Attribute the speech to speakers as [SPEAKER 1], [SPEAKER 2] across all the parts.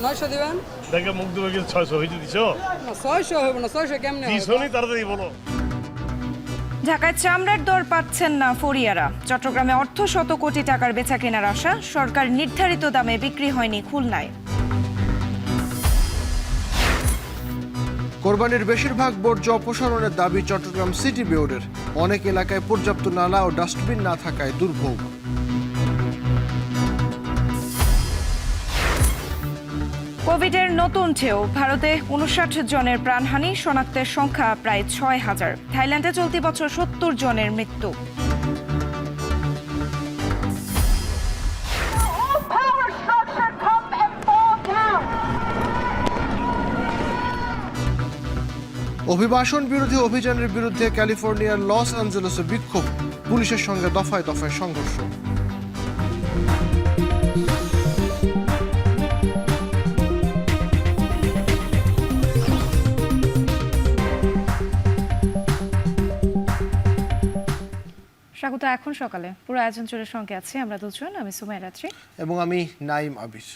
[SPEAKER 1] 900 দিবেন।
[SPEAKER 2] দেখে মুখ দেবে কিন্তু 600 হইতে দিছো?
[SPEAKER 1] না 600 হবে না, 600 কেমনে হবে?
[SPEAKER 2] দিছো নি তাড়াতাড়ি বলো।
[SPEAKER 3] ঢাকায় চামড়ার দর পাচ্ছেন না ফরিয়ারা। চট্টগ্রামে অর্ধ শত কোটি টাকার বেচা কেনার আশা, সরকার নির্ধারিত দামে বিক্রি হয়নি খুলনায়।
[SPEAKER 4] কোরবানির বেশিরভাগ বর্জ্য অপসারণের দাবি চট্টগ্রাম সিটি বোর্ডের। অনেক এলাকায় পর্যাপ্ত নালা ও ডাস্টবিন না থাকায় দুর্ভোগ।
[SPEAKER 3] কোভিডের নতুন ঢেউ, ভারতে 59 জনের প্রাণহানি, শনাক্তের সংখ্যা প্রায় 6000। থাইল্যান্ডে চলতি বছর 70 জনের মৃত্যু।
[SPEAKER 4] অভিবাসন বিরোধী অভিযানের বিরুদ্ধে ক্যালিফোর্নিয়ার লস অ্যাঞ্জেলেসে বিক্ষোভ, পুলিশের সঙ্গে দফায় দফায় সংঘর্ষ।
[SPEAKER 3] স্বাগত এখন সকালে, পুরো আয়োজন জুড়ে সঙ্গে আছি আমরা দুজন, আমি সুমাইয়া রাত্রি
[SPEAKER 4] এবং আমি নাইম আবির।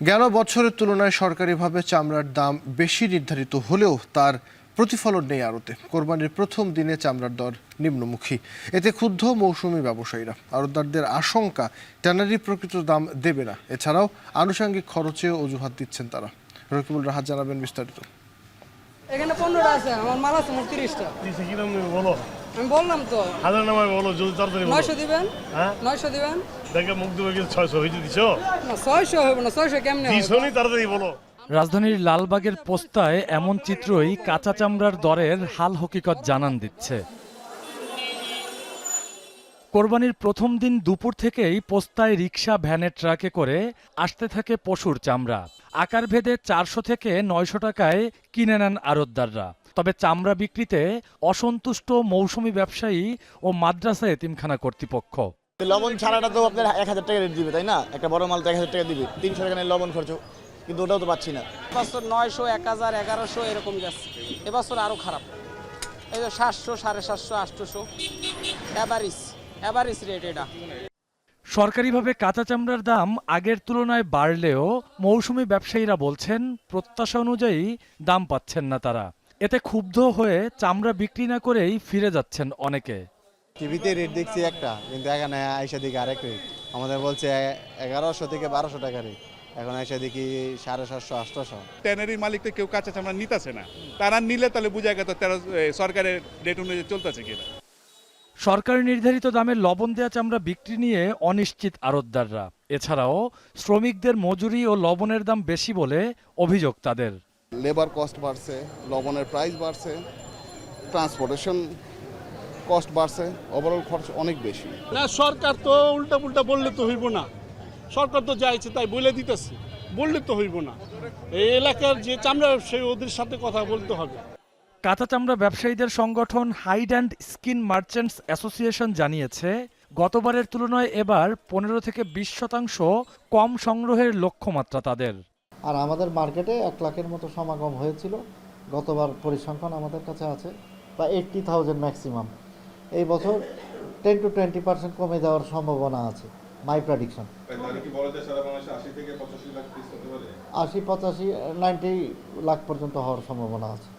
[SPEAKER 4] গেল বছরের তুলনায় সরকারিভাবে চামড়ার দাম বেশি নির্ধারিত হলেও তার প্রতিফলন নেই আড়তে। কোরবানির প্রথম দিনে চামড়ার দর নিম্নমুখী, এতে ক্ষুব্ধ মৌসুমি ব্যবসায়ীরা। আড়তদারদের আশঙ্কা ট্যানারি প্রকৃত দাম দেবে না, এছাড়াও আনুষঙ্গিক খরচেও অজুহাত দিচ্ছেন তারা। রকিবুল রাহাত জানাবেন বিস্তারিত।
[SPEAKER 1] এখানে 15টা আছে, আমার মাল আছে মোট 30টা।
[SPEAKER 2] দিছে কি দাম নেবে বলো।
[SPEAKER 1] আমি বললাম তো
[SPEAKER 2] হাজার নামায় বলো, যদি তাড়াতাড়ি বলো।
[SPEAKER 1] 900 দিবেন।
[SPEAKER 2] হ্যাঁ
[SPEAKER 1] 900 দিবেন।
[SPEAKER 2] দেখে মুখ দেবে কিন্তু 600 হইতে দিছো?
[SPEAKER 1] না 600 হবে না, 600 কেমনে হবে?
[SPEAKER 2] দিছো নি তাড়াতাড়ি বলো।
[SPEAKER 5] রাজধানীর লালবাগের পোস্তায় এমন চিত্রই কাঁচা চামড়ার দরের হাল হকিকত জানান দিচ্ছে। কোরবানির প্রথম দিন দুপুর থেকেই পোস্তায় রিকশা, ভ্যানে, ট্রাকে করে আসতে থাকে পশুর চামড়া। আকার ভেদে 400 থেকে 900 টাকায় কিনে নেন আড়তদাররা। তবে চামড়া বিক্রিতে অসন্তুষ্ট মৌসুমি ব্যবসায়ী ও মাদ্রাসা এতিমখানা কর্তৃপক্ষ।
[SPEAKER 6] লবণ ছাড়াটা তো আপনার 1000 টাকা রেট দিবে, তাই না? একটা বড় মাল তো 1000 টাকা দিবে, 300 টাকা নিয়ে লবণ খরচ, কিন্তু ওটাও তো পাচ্ছি না।
[SPEAKER 1] এবছর 900, 1000, 1100 এরকম যাচ্ছে। এবছর আরো খারাপ। এই যে 700, 750, 800 এভারেজ রেট এটা।
[SPEAKER 5] সরকারিভাবে কাঁচা চামড়ার দাম আগের তুলনায় বাড়লেও মৌসুমি ব্যবসায়ীরা বলছেন প্রত্যাশা অনুযায়ী দাম পাচ্ছেন না তারা। এতে ক্ষুব্ধ হয়ে চামড়া বিক্রি না করেই ফিরে যাচ্ছেন অনেকে।
[SPEAKER 7] টিভিতে রেট দেখছি একটা, কিন্তু এখানে আইসা দিকে আরেক রেট। আমাদের বলছে 1100 থেকে 1200 টাকা রেট, এখন আইসা দেখি 750, 800।
[SPEAKER 8] ট্যানারি মালিকটা কেউ কাঁচা চামড়া নিতেছে না, তারা নিলে তাহলে বুঝা গেত সরকারের রেট অনুযায়ী চলতেছে কিনা।
[SPEAKER 5] সরকারি নির্ধারিত দামে লবণ দেয়া চামড়া বিক্রি নিয়ে অনিশ্চিত আড়তদাররা। এছাড়াও শ্রমিকদের মজুরি ও লবণের দাম বেশি বলে অভিযোগ তাদের।
[SPEAKER 9] লেবার কস্ট বাড়ছে, লবণের প্রাইস বাড়ছে, ট্রান্সপোর্টেশন কস্ট বাড়ছে, ওভারঅল খরচ অনেক বেশি।
[SPEAKER 8] না, সরকার তো উল্টা পুল্টা বললে তো হইব না। সরকার তো যাইছে তাই বলে দিতেছে, বললে তো হইব না। এই এলাকার যে চামড়া ব্যবসায়ী, ওদের সাথে কথা বলতে হবে।
[SPEAKER 5] কাঁচা চামড়া ব্যবসায়ীদের সংগঠন hide and skin merchants association জানিয়েছে, গতবারের তুলনায় এবার 15 থেকে 20% কম সংগ্রহের লক্ষ্যমাত্রা তাদের।
[SPEAKER 10] আর আমাদের মার্কেটে 1 লাখের মতো সমাগম হয়েছিল। গতবার পরিসংখ্যান আমাদের কাছে আছে বা 80,000 ম্যাক্সিমাম। এই বছর 10 to 20% কমে যাওয়ার সম্ভাবনা আছে, মাই প্রেডিকশন। 80-85 90 লাখ পর্যন্ত হওয়ার সম্ভাবনা আছে।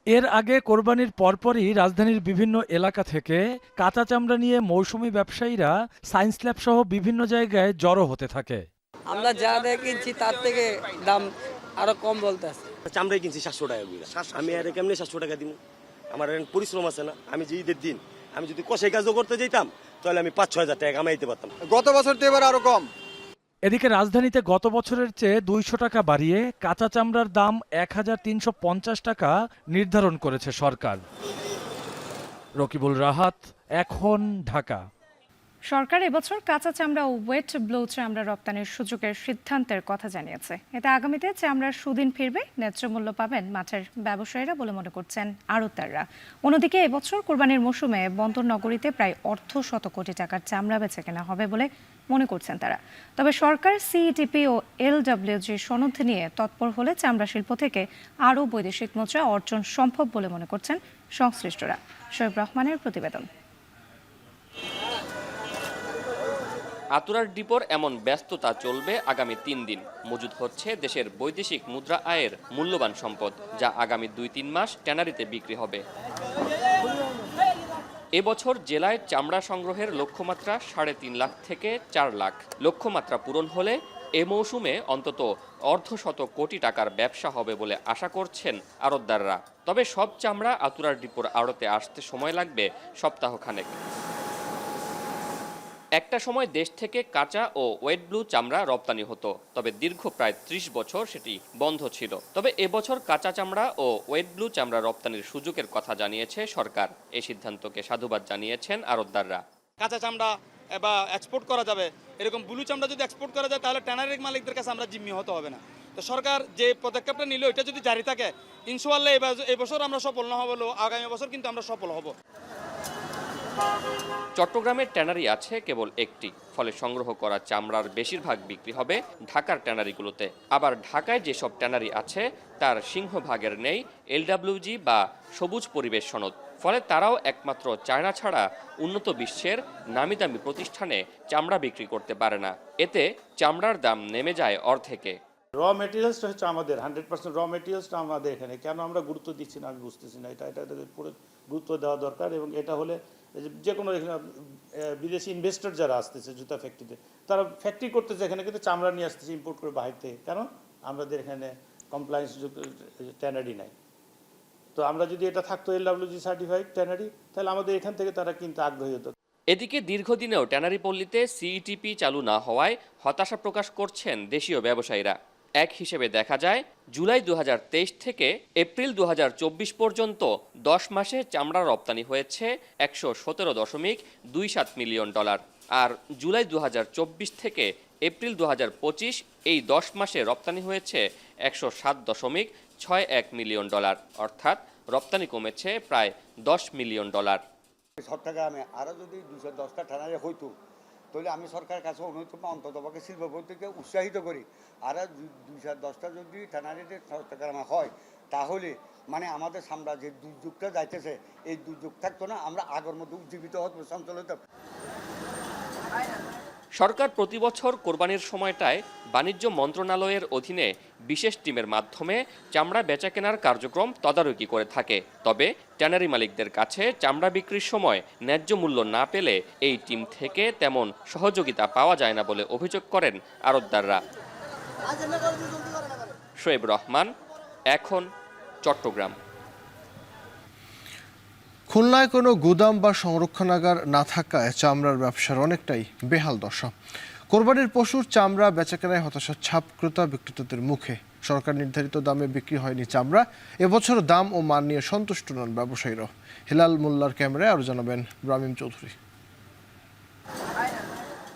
[SPEAKER 5] এর আগে কোরবানির পরপরই রাজধানীর বিভিন্ন এলাকা থেকে কাঁচা চামড়া নিয়ে মৌসুমি ব্যবসায়ীরা সায়েন্স ল্যাব সহ বিভিন্ন জায়গায় জড়ো হতে থাকে।
[SPEAKER 1] আমরা যা দিয়ে কিনছি তার থেকে দাম আরো কম বলতেছে।
[SPEAKER 6] চামড়াই কিনছি 700 টাকা করে, আমি আর কেমনে 700 টাকা দিব? আমার পরিশ্রম আছে না। আমি যে ঈদের দিন আমি যদি কষাই কাজও করতে যেতাম তাহলে আমি 5-6 হাজার টাকা কামাইতে পারতাম।
[SPEAKER 7] গত বছর তো এবার আরো কম।
[SPEAKER 5] এদিকে রাজধানীতে গত বছরের চেয়ে 200 টাকা বাড়িয়ে কাঁচা চামড়ার দাম 1350 টাকা নির্ধারণ করেছে সরকার। রকিবুল রাহাত, এখন, ঢাকা।
[SPEAKER 3] সরকার এবছর কাঁচা চামড়া ও ওয়েট ব্লো চামড়া রপ্তানির সুযোগের সিদ্ধান্তের কথা জানিয়েছে। এতে আগামীতে চামড়ার সুদিন ফিরবে, ন্যায্য মূল্য পাবেন মাঠের ব্যবসায়ীরা বলে মনে করছেন আড়তদাররা। অন্যদিকে এবছর কোরবানির মৌসুমে বন্দর নগরীতে প্রায় অর্ধশত কোটি টাকার চামড়া বেচে কেনা হবে বলে মনে করছেন তারা। তবে সরকার সিইটিপি ও এলডব্লিউজি সনদ নিয়ে তৎপর হলে চামড়া শিল্প থেকে আরও বৈদেশিক মুদ্রা অর্জন সম্ভব বলে মনে করছেন সংশ্লিষ্টরা। শোয়েব রহমানের প্রতিবেদন।
[SPEAKER 11] আতুরার ডিপোর এমন ব্যস্ততা চলবে আগামী 3 দিন। মজুদ হচ্ছে দেশের বৈদেশিক মুদ্রা আয়ের মূল্যবান সম্পদ, যা আগামী 2-3 মাস ট্যানারিতে বিক্রি হবে। এবছর জেলায় চামড়া সংগ্রহের লক্ষ্যমাত্রা 3.5 লাখ থেকে 4 লাখ। লক্ষ্যমাত্রা পূরণ হলে এ মৌসুমে অন্তত অর্ধশত কোটি টাকার ব্যবসা হবে বলে আশা করছেন আড়তদাররা। তবে সব চামড়া আতুরার ডিপোর আড়তে আসতে সময় লাগবে সপ্তাহখানেক। একটা সময় দেশ থেকে কাঁচা ও ওয়েট ব্লু চামড়া রপ্তানি হতো, তবে দীর্ঘ প্রায় 30 বছর সেটি বন্ধ ছিল। তবে এবছর কাঁচা চামড়া ও ওয়েট ব্লু চামড়া রপ্তানির সুযোগের কথা জানিয়েছে সরকার। এই সিদ্ধান্তকে সাধুবাদ জানিয়েছেন আড়তদাররা।
[SPEAKER 12] কাঁচা চামড়া বা এক্সপোর্ট করা যাবে, এরকম ব্লু চামড়া যদি এক্সপোর্ট করা যায় তাহলে ট্যানারির মালিকদের কাছে আমরা জিম্মি হতে হবে না। তো সরকার যে পদক্ষেপটা নিল এটা যদি জারি থাকে, ইনশাআল্লাহ এবছর আমরা সফল না হলেও আগামী বছর কিন্তু আমরা সফল হব।
[SPEAKER 11] চট্টগ্রামের ট্যানারি আছে কেবল একটি, ফলে সংগ্রহ করা চামড়ার বেশিরভাগ বিক্রি হবে ঢাকার ট্যানারিগুলোতে। আবার ঢাকায় যেসব ট্যানারি আছে তার সিংহভাগের নেই LWG বা সবুজ পরিবেশ সনদ, ফলে তারাও একমাত্র চায়না ছাড়া উন্নত বিশ্বের নামিদামি প্রতিষ্ঠানে চামড়া বিক্রি করতে পারে না। এতে চামড়ার দাম নেমে যায় অর্ধেকে।
[SPEAKER 8] র মেটেরিয়ালসটা হচ্ছে আমাদের 100% র মেটেরিয়ালসটা আমাদের এখানে, কেন আমরা গুরুত্ব দিচ্ছি না আমি বুঝতেছি না। এটা পুরো গুরুত্ব দেওয়া দরকার, এবং এটা হলে যে কোনো বিদেশি ইনভেস্টর যারা আসতেছে জুতা ফ্যাক্টরিতে, তারা ফ্যাক্টরি করতেছে এখানে, কিন্তু চামড়া নিয়ে আসতেছে ইম্পোর্ট করে বাহির থেকে। কেন? আমাদের এখানে কমপ্লায়েন্স ট্যানারি নাই। তো আমরা যদি এটা থাকতো LWG সার্টিফাইড ট্যানারি, তাহলে আমাদের এখান থেকে তারা কিন্তু আগ্রহী হতো।
[SPEAKER 11] এদিকে দীর্ঘদিনেও ট্যানারি পল্লীতে CETP চালু না হওয়ায় হতাশা প্রকাশ করছেন দেশীয় ব্যবসায়ীরা। এক হিসেবে দেখা যায় জুলাই 2023 থেকে এপ্রিল 2024 পর্যন্ত 10 মাসে চামড়া রপ্তানি হয়েছে $117.27 মিলিয়ন, আর জুলাই 2024 থেকে এপ্রিল 2025 এই 10 মাসে রপ্তানি হয়েছে $107.61 মিলিয়ন, অর্থাৎ রপ্তানি কমেছে প্রায় $10 মিলিয়ন।
[SPEAKER 13] চট্টগ্রামে আরও যদি 210টা ট্যানারি হইতো, তাহলে আমি সরকারের কাছে অনুরোধ করবো অন্ততপক্ষে শিল্পপতিকে উৎসাহিত করি। আর 210টা যদি ট্যানারিতে চট্টগ্রামে হয়, তাহলে মানে আমাদের সামনে যে দুর্যোগটা যাইতেছে এই দুর্যোগ থাকতো না, আমরা আগের মধ্যে উজ্জীবিত হতো, সঞ্চল হতাম।
[SPEAKER 11] সরকার প্রতি বছর কোরবানির সময়টায় বাণিজ্য মন্ত্রণালয়ের অধীনে বিশেষ টিমের মাধ্যমে চামড়া বেচাকেনার কার্যক্রম তদারকি করে থাকে। তবে ট্যানারি মালিকদের কাছে চামড়া বিক্রির সময় ন্যায্য মূল্য না পেলে এই টিম থেকে তেমন সহযোগিতা পাওয়া যায় না বলে অভিযোগ করেন আড়তদাররা। শোয়েব রহমান, এখন, চট্টগ্রাম।
[SPEAKER 4] খুলনায় কোনো গুদাম বা সংরক্ষণাগার না থাকায় চামড়ার ব্যবসার অনেকটাই বেহাল দশা। কোরবানির পশুর চামড়া বেচাকেনায় হতাশার ছাপ ক্রেতা বিক্রেতাদের মুখে। সরকার নির্ধারিত দামে বিক্রি হয়নি চামড়া। এবছর দাম ও মান নিয়ে সন্তুষ্ট নন ব্যবসায়ীরাও। হিলাল মোল্লার ক্যামেরায় আরও জানাবেন রামিম চৌধুরী।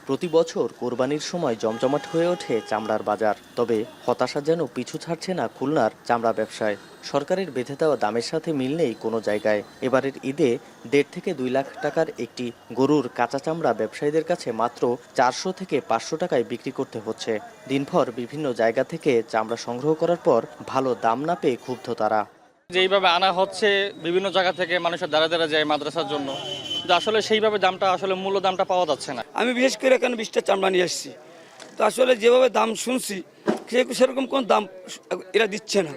[SPEAKER 14] প্রতি বছর কোরবানির সময় জমজমাট হয়ে ওঠে চামড়ার বাজার, তবে হতাশা যেন পিছু ছাড়ছে না খুলনার চামড়া ব্যবসায়। সরকারের বেঁধে দেওয়া দামের সাথে মিল নেই কোনো জায়গায়। এবারের ঈদে 1.5 থেকে 2 লাখ টাকার একটি গরুর কাঁচা চামড়া ব্যবসায়ীদের কাছে মাত্র 400 থেকে 500 টাকায় বিক্রি করতে হচ্ছে। দিনভর বিভিন্ন জায়গা থেকে চামড়া সংগ্রহ করার পর ভালো দাম না পেয়ে ক্ষুব্ধ তারা।
[SPEAKER 15] যেইভাবে আনা হচ্ছে বিভিন্ন জায়গা থেকে, মানুষের দ্বারা দ্বারা যায় মাদ্রাসার জন্য, কিন্তু আসলে সেইভাবে দামটা, আসলে মূল্য দামটা পাওয়া যাচ্ছে না।
[SPEAKER 16] আমি বিশেষ করে এখানে 20টা চামড়া নিয়ে আসছি, তো আসলে যেভাবে দাম শুনছি সেরকম কোন দাম এরা দিচ্ছে না।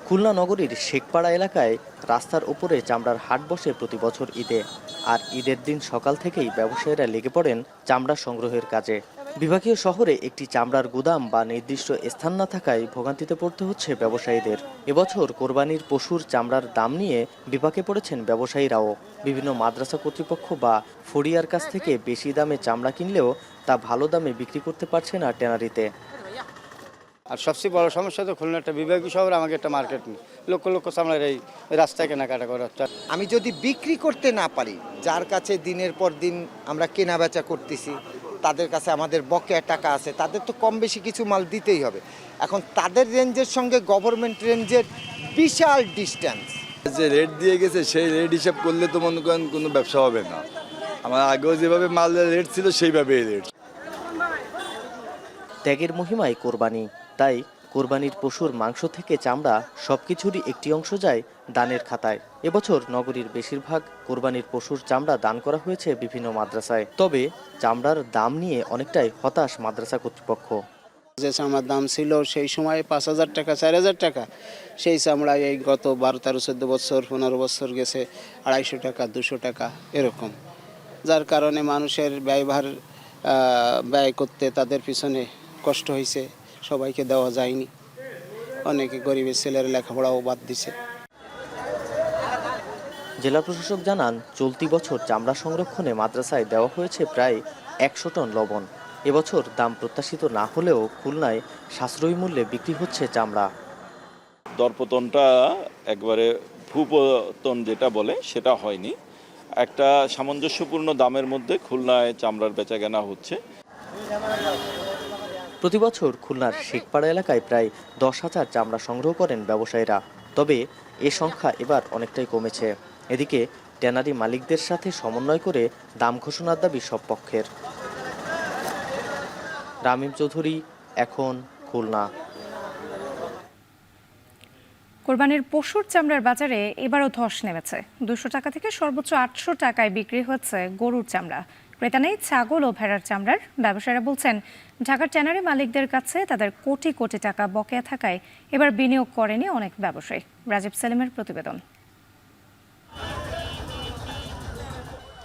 [SPEAKER 14] খুলনা নগরীর শেখপাড়া এলাকায় রাস্তার উপরে চামড়ার হাট বসে প্রতি বছর ঈদে, আর ঈদের দিন সকাল থেকেই ব্যবসায়ীরা লেগে পড়েন চামড়া সংগ্রহের কাজে। বিভাগীয় শহরে একটি চামড়ার গুদাম বা নির্দিষ্ট স্থান না থাকায় ভোগান্তিতে পড়তে হচ্ছে ব্যবসায়ীদের। এবছর কোরবানির পশুর চামড়ার দাম নিয়ে বিপাকে পড়েছেন ব্যবসায়ীরাও। বিভিন্ন মাদ্রাসা কর্তৃপক্ষ বা ফড়িয়ার কাছ থেকে বেশি দামে চামড়া কিনলেও তা ভালো দামে বিক্রি করতে পারছে না ট্যানারিতে।
[SPEAKER 17] আর সবচেয়ে বড় সমস্যা তো খুলনা একটা বিভাগীয় শহর, আমাকে একটা মার্কেট নেই, লক্ষ লক্ষ চামড়ার এই রাস্তায় কেনাকাটা করা হচ্ছে।
[SPEAKER 18] আমি যদি বিক্রি করতে না পারি, যার কাছে দিনের পর দিন আমরা কেনা বেচা করতেছি, তাদের কাছে আমাদের বকেয়া টাকা আছে, তাদের তো কম বেশি কিছু মাল দিতেই হবে। এখন তাদের রেঞ্জের সঙ্গে গভর্নমেন্ট রেঞ্জের বিশাল ডিস্টেন্স।
[SPEAKER 19] যে রেট দিয়ে গেছে সেই রেট হিসাব করলে তো মনে করেন কোনো ব্যবসা হবে না। আমার আগেও যেভাবে মালের রেট ছিল সেইভাবেই রেট।
[SPEAKER 14] ত্যাগের মহিমায় কোরবানি, তাই কোরবানির পশুর মাংস থেকে চামড়া সবকিছুরই একটি অংশ যায় দানের খাতায়। এবছর নগরীর বেশিরভাগ কোরবানির পশুর চামড়া দান করা হয়েছে বিভিন্ন মাদ্রাসায়। তবে চামড়ার দাম নিয়ে অনেকটাই হতাশ মাদ্রাসা কর্তৃপক্ষ।
[SPEAKER 20] যে চামড়ার দাম ছিল সেই সময় 5,000 টাকা 4,000 টাকা, সেই চামড়ায় এই গত 12, 13, 14 বছর 15 বছর গেছে 250 টাকা 200 টাকা এরকম, যার কারণে মানুষের ব্যয় করতে তাদের পিছনে কষ্ট হয়েছে। সবাইকে দেওয়া যায়নি, অনেকে গরিবের ছেলের লেখাপড়াও বাদ দিছে।
[SPEAKER 14] জেলা প্রশাসক জানান, চলতি বছর চামড়া সংরক্ষণে মাদ্রাসায় দেওয়া হয়েছে প্রায় 100 টন লবণ। এবছর দাম প্রত্যাশিত না হলেও খুলনায় সাশ্রয়ী মূল্যে বিক্রি হচ্ছে চামড়া।
[SPEAKER 21] দরপতনটা একবারে ভূপতন যেটা বলে সেটা হয়নি, একটা সামঞ্জস্যপূর্ণ দামের মধ্যে খুলনায় চামড়ার বেচাকেনা হচ্ছে।
[SPEAKER 14] প্রতি বছর খুলনার শেখপাড়া এলাকায় প্রায় 10,000 চামড়া সংগ্রহ করেন ব্যবসায়ীরা। তবে এ সংখ্যা এবার অনেকটাই কমেছে। এদিকে ট্যানারি মালিকদের সাথে সমন্বয় করে দাম ঘোষণার দাবি সব পক্ষের। রামিম চৌধুরী, এখন খুলনা।
[SPEAKER 3] কোরবানির পশুর চামড়ার বাজারে এবারও ধস নেমেছে। 200 টাকা থেকে সর্বোচ্চ 800 টাকায় বিক্রি হচ্ছে গরুর চামড়া। ক্রেতা নেই ছাগল ও ভেড়ার চামড়ার। ব্যবসায়ীরা বলছেন, ঢাকার ট্যানারি মালিকদের কাছে তাদের কোটি কোটি টাকা বকেয়া থাকায় এবার বিনিয়োগ করেনি অনেক ব্যবসায়ী। রাজীব সেলিমের প্রতিবেদন।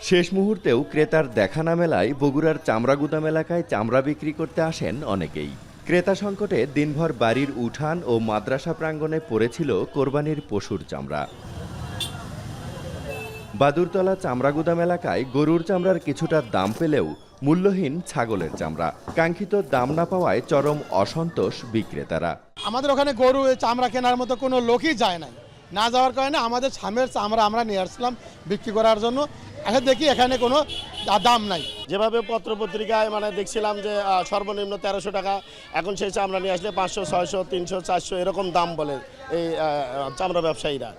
[SPEAKER 22] শেষ মুহূর্তেও ক্রেতার দেখা না মেলায় বগুড়ার চামড়া গুদাম এলাকায় চামড়া বিক্রি করতে আসেন অনেকেই। ক্রেতা সংকটে দিনভর বাড়ির উঠান ও মাদ্রাসা প্রাঙ্গণে পড়েছিল কোরবানির পশুর চামড়া। বাদুরতলা চামড়া গুদাম এলাকায় গরুর চামড়ার কিছুটা দাম পেলেও মূল্যহীন ছাগলের চামড়া। কাঙ্ক্ষিত দাম না পাওয়ায় চরম অসন্তোষ বিক্রেতারা।
[SPEAKER 23] আমাদের ওখানে গরু চামড়া কেনার মতো কোনো লোকই যায় নাই, না যাওয়ার কারণে আমাদের সামের চামড়া আমরা নিয়ে আসলাম বিক্রি করার জন্য। এখন দেখি এখানে কোনো দাম নাই।
[SPEAKER 24] যেভাবে পত্রপত্রিকায় দেখছিলাম যে সর্বনিম্ন 1300 টাকা, এখন সেই চামড়া নিয়ে আসলে 500, 600, 300, 400 এরকম দাম বলে এই চামড়া ব্যবসায়ীরা।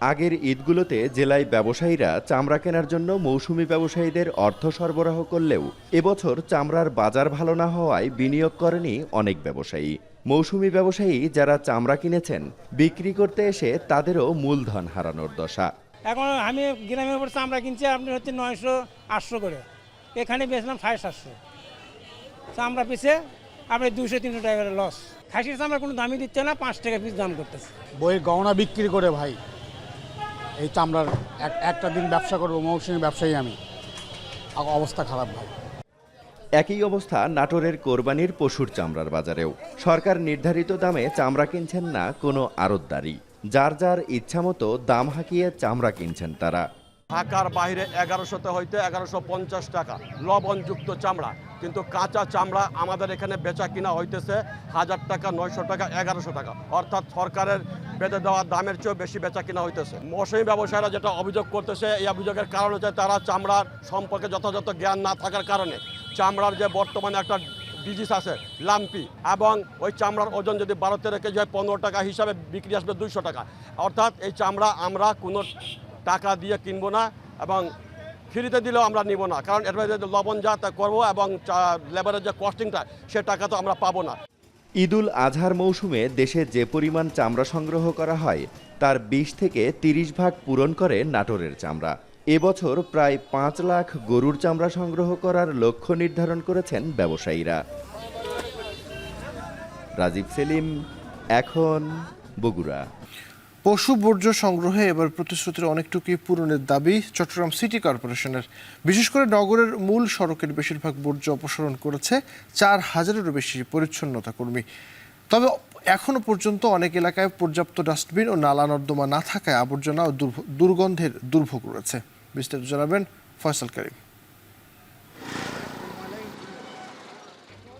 [SPEAKER 22] আগের ঈদগুলোতে জেলায় ব্যবসায়ীরা চামড়া কেনার জন্য মৌসুমি ব্যবসায়ীদের অর্থ সরবরাহ করলেও এবছর চামড়ার বাজার ভালো না হওয়ায় বিনিয়োগ করেনি অনেক ব্যবসায়ী। মৌসুমি ব্যবসায়ী যারা চামড়া কিনেছেন, বিক্রি করতে এসে তাদেরও মূলধন হারানোর দশা।
[SPEAKER 25] এখন আমি গ্রামের উপর চামড়া কিনছি আপনি হচ্ছে 900-800 করে, এখানে বেচলাম 750। চামড়া পিছে আপনি 200-300 টাকা করে লস। খাসির চামড়া কোনো দামই দিচ্ছে না, 5 টাকা পিস দাম করতেছে।
[SPEAKER 23] বইয়ের গহনা বিক্রি করে ভাই এই চামড়ার একটা দিন ব্যবসা করবো, মৌসুমী ব্যবসায়ী আমি, অবস্থা খারাপ ভাই।
[SPEAKER 22] একই অবস্থা নাটোরের কোরবানির পশুর চামড়ার বাজারেও। সরকার নির্ধারিত দামে চামড়া কিনছেন না কোনো আড়তদারি। যার যার ইচ্ছামতো দাম হাঁকিয়ে চামড়া কিনছেন তারা।
[SPEAKER 6] ঢাকার বাইরে 1100 হইতে 1150 টাকা লবণযুক্ত চামড়া, কিন্তু কাঁচা চামড়া আমাদের এখানে বেচা কিনা হইতেছে 1000 টাকা, 900 টাকা, 1100 টাকা, অর্থাৎ সরকারের বেঁধে দেওয়া দামের চেয়েও বেশি বেচা কিনা হইতেছে। মৌসুমী ব্যবসায়ীরা যেটা অভিযোগ করতেছে, এই অভিযোগের কারণ হচ্ছে তারা চামড়ার সম্পর্কে যথাযথ জ্ঞান না থাকার কারণে চামড়ার যে বর্তমানে একটা ডিজিজ আছে লাম্পি, এবং ওই চামড়ার ওজন যদি 12-13 কেজি হয় 15 টাকা হিসাবে বিক্রি আসবে 200 টাকা। অর্থাৎ এই চামড়া আমরা কোনো টাকা দিয়ে কিনবো না এবং ফ্রিতে দিলেও আমরা নিব না, কারণ এর মধ্যে লবণ যা তা করবো এবং লেবারের যে কস্টিংটা সে টাকা তো আমরা পাবো না।
[SPEAKER 22] ঈদুল আজহার মৌসুমে দেশে যে পরিমাণ চামড়া সংগ্রহ করা হয় তার 20 থেকে 30 ভাগ পূরণ করে নাটোরের চামড়া। এবছর প্রায় 5 লাখ গরুর চামড়া সংগ্রহ করার লক্ষ্য নির্ধারণ করেছেন ব্যবসায়ীরা। রাজীব সেলিম, এখন বগুড়া।
[SPEAKER 4] পশু বর্জ্য সংগ্রহে এবার প্রতিশ্রুতির অনেকটুকুই পূরণের দাবি চট্টগ্রাম সিটি কর্পোরেশনের। বিশেষ করে নগরের মূল সড়কের বেশিরভাগ বর্জ্য অপসারণ করেছে 4000-এরও বেশি পরিচ্ছন্নতা কর্মী। তবে এখনো পর্যন্ত অনেক এলাকায় পর্যাপ্ত ডাস্টবিন ও নালা নর্দমা না থাকায় আবর্জনা ও দুর্গন্ধের দুর্ভোগ রয়েছে। বিস্তারিত জানাবেন ফয়সাল করিম।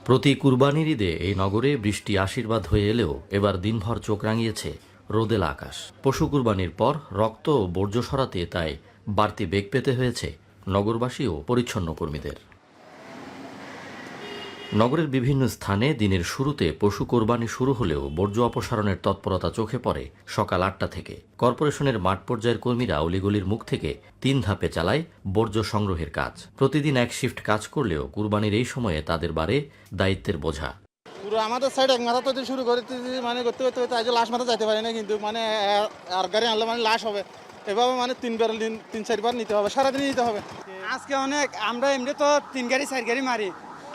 [SPEAKER 26] প্রতি কুরবানির ঈদে এই নগরে বৃষ্টি আশীর্বাদ হয়ে এলেও এবার দিনভর চোখ রাঙিয়েছে রোদেলা আকাশ। পশু কুরবানির পর রক্ত ও বর্জ্য সরাতে তাই বাড়তি বেগ পেতে হয়েছে নগরবাসী ও পরিচ্ছন্ন কর্মীদের। নগরের বিভিন্ন স্থানে দিনের শুরুতে পশু কোরবানি শুরু হলেও বর্জ্য অপসারণের তৎপরতা চোখে পড়ে সকাল 8টা থেকে। কর্পোরেশনের মাঠ পর্যায়ের কর্মীরা অলিগলির মুখ থেকে 3 ধাপে চালায় বর্জ্য সংগ্রহের কাজ। প্রতিদিন এক শিফট কাজ করলেও কুরবানির এই সময়ে তাদের বাড়ে দায়িত্বের বোঝা।
[SPEAKER 23] পুরো আমাদের সাইড এক মাথা তো শুরু করে মানে করতে করতে করতে আজ লাশ মাথা যাইতে পারি না, কিন্তু মানে আর গাড়ি আনলে মানে লাশ হবে, এভাবে মানে 3-4 বার নিতে হবে, সারাদিন নিতে হবে।
[SPEAKER 12] আজকে অনেক, আমরা এমনি তো 3 গাড়ি 4 গাড়ি মারি,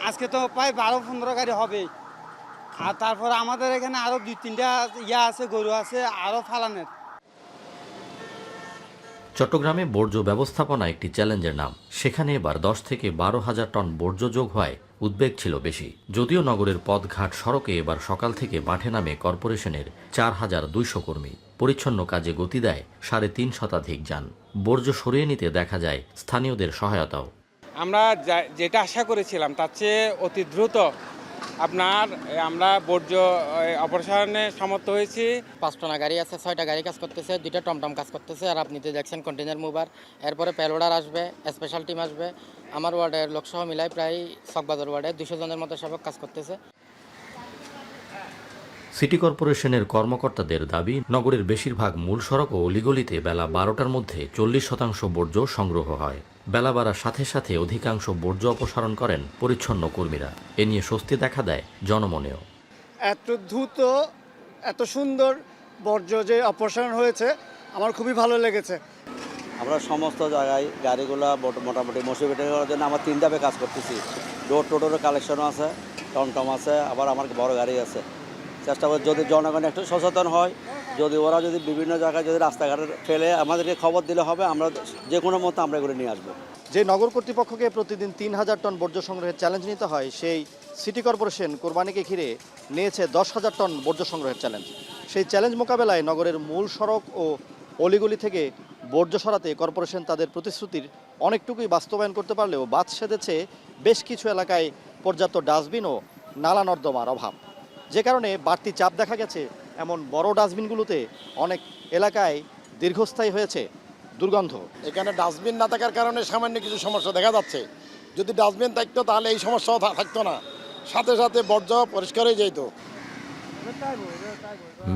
[SPEAKER 12] আজকে তো প্রায় 12-15 গাড়ি হবে। আর তারপর আমাদের এখানে আরো 2-3টা ইয়া আছে, গরু আছে আরো ফালানের।
[SPEAKER 26] চট্টগ্রামে বর্জ্য ব্যবস্থাপনা একটি চ্যালেঞ্জের নাম। সেখানে এবার 10 থেকে 12,000 টন বর্জ্য যোগ হয় উদ্বেগ ছিল বেশি। যদিও নগরের পথঘাট সড়কে এবার সকাল থেকে মাঠে নামে কর্পোরেশনের 4,200 কর্মী। পরিচ্ছন্ন কাজে গতি দেয় 3.5 শতাধিক যান। বর্জ্য সরিয়ে নিতে দেখা যায় স্থানীয়দের সহায়তাও।
[SPEAKER 12] আমরা যেটা আশা করেছিলাম তার চেয়ে অতি দ্রুত আমরা বর্জ্য অপসারণে সমর্থ হয়েছি।
[SPEAKER 14] 5টা গাড়ি আছে, 6টা গাড়ি কাজ করতেছে, 2টা টমটম কাজ করতেছে, আর আপনি তো দেখছেন কন্টেনার মুভার, এরপরে পেলোডার আসবে, স্পেশাল টিম আসবে। আমার ওয়ার্ডের লোকসহ মিলাই প্রায় চকবাজার ওয়ার্ডে 200 জনের মতো সব কাজ করতেছে।
[SPEAKER 26] সিটি কর্পোরেশনের কর্মকর্তাদের দাবি, নগরের বেশিরভাগ মূল সড়ক ও অলিগলিতে বেলা 12টার মধ্যে 40% বর্জ্য সংগ্রহ হয়। বেলা বাড়ার সাথে সাথে অধিকাংশ বর্জ্য অপসারণ করেন পরিচ্ছন্ন কর্মীরা। এ নিয়ে স্বস্তি দেখা দেয় জনমনেও।
[SPEAKER 12] এত দ্রুত এত সুন্দর বর্জ্য যে অপসারণ হয়েছে আমার খুবই ভালো লেগেছে।
[SPEAKER 13] আমরা সমস্ত জায়গায় গাড়িগুলো মোটামুটি মসিবেটে করার জন্য আমরা 3 ধাপে কাজ করতেছি। ডোর টোটোর কালেকশনও আছে, টমটম আছে, আবার আমার বড় গাড়ি আছে। চেষ্টা করি যদি জনগণ একটু সচেতন হয়, যদি ওরা যদি বিভিন্ন জায়গায় যদি রাস্তাঘাটে ফেলে আমাদেরকে খবর দিলে হবে, আমরা যে কোনো মতো আমরা এগুলো নিয়ে আসবো।
[SPEAKER 1] যে নগর কর্তৃপক্ষকে প্রতিদিন 3,000 টন বর্জ্য সংগ্রহের চ্যালেঞ্জ নিতে হয়, সেই সিটি কর্পোরেশন কোরবানিকে ঘিরে নিয়েছে 10,000 টন বর্জ্য সংগ্রহের চ্যালেঞ্জ। সেই চ্যালেঞ্জ মোকাবেলায় নগরের মূল সড়ক ও অলিগলি থেকে বর্জ্য সরাতে কর্পোরেশন তাদের প্রতিশ্রুতির অনেকটুকুই বাস্তবায়ন করতে পারলেও বাদ সেধেছে বেশ কিছু এলাকায় পর্যাপ্ত ডাস্টবিন ও নালা নর্দমার অভাব, যে কারণে বাড়তি চাপ দেখা গেছে। এমন বড় ডাস্টবিনগুলোতে অনেক এলাকায় দীর্ঘস্থায়ী হয়েছে দুর্গন্ধ।
[SPEAKER 24] এখানে ডাস্টবিন না থাকার কারণে সামান্য কিছু সমস্যা দেখা যাচ্ছে। যদি ডাস্টবিন থাকতো তাহলে এই সমস্যাও থাকতো না, সাথে সাথে বর্জ্য পরিষ্কার হয়ে যেত।